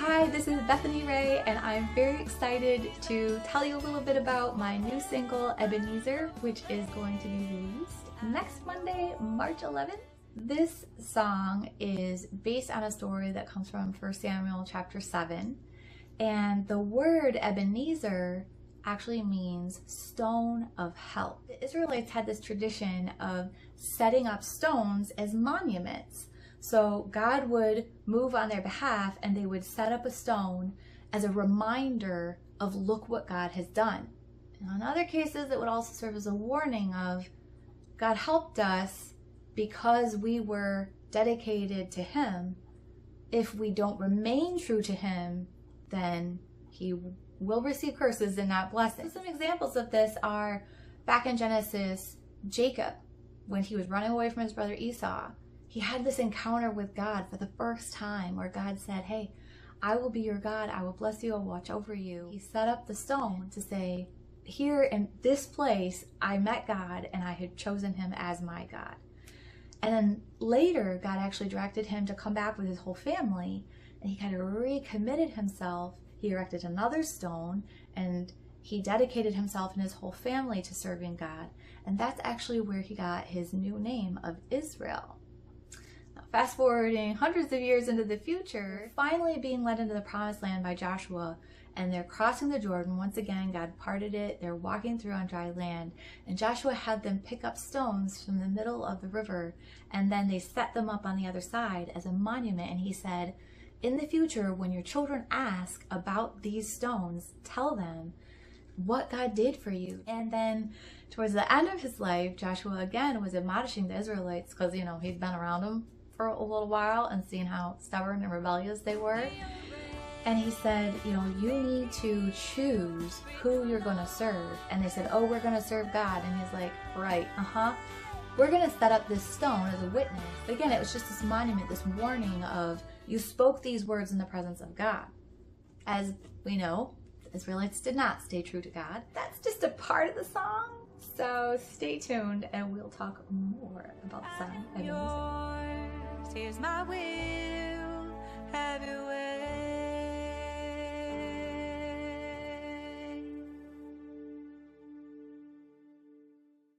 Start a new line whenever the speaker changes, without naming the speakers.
Hi, this is Bethany Rae, and I'm very excited to tell you a little bit about my new single, Ebenezer, which is going to be released next Monday, March 11th. This song is based on a story that comes from 1 Samuel chapter 7, and the word Ebenezer actually means stone of help. The Israelites had this tradition of setting up stones as monuments. So God would move on their behalf and they would set up a stone as a reminder of look what God has done. And in other cases, it would also serve as a warning of God helped us because we were dedicated to Him. If we don't remain true to Him, then He will receive curses and not blessings. Some examples of this are back in Genesis, Jacob, when he was running away from his brother Esau. He had this encounter with God for the first time where God said, hey, I will be your God. I will bless you. I'll watch over you. He set up the stone to say, here in this place, I met God and I had chosen him as my God. And then later, God actually directed him to come back with his whole family, and he kind of recommitted himself. He erected another stone and he dedicated himself and his whole family to serving God. And that's actually where he got his new name of Israel. Now, fast forwarding hundreds of years into the future, finally being led into the promised land by Joshua, and they're crossing the Jordan. Once again, God parted it. They're walking through on dry land, and Joshua had them pick up stones from the middle of the river, and then they set them up on the other side as a monument. And he said, in the future, when your children ask about these stones, tell them what God did for you. And then towards the end of his life, Joshua again was admonishing the Israelites because, he'd been around them for a little while and seen how stubborn and rebellious they were. And he said, you need to choose who you're going to serve. And they said, oh, we're going to serve God. And he's like, right, we're going to set up this stone as a witness. But again, it was just this monument, this warning of, you spoke these words in the presence of God. As we know, the Israelites did not stay true to God. That's just a part of the song. So stay tuned and we'll talk more about the song.
Yours, here's my will, have your way.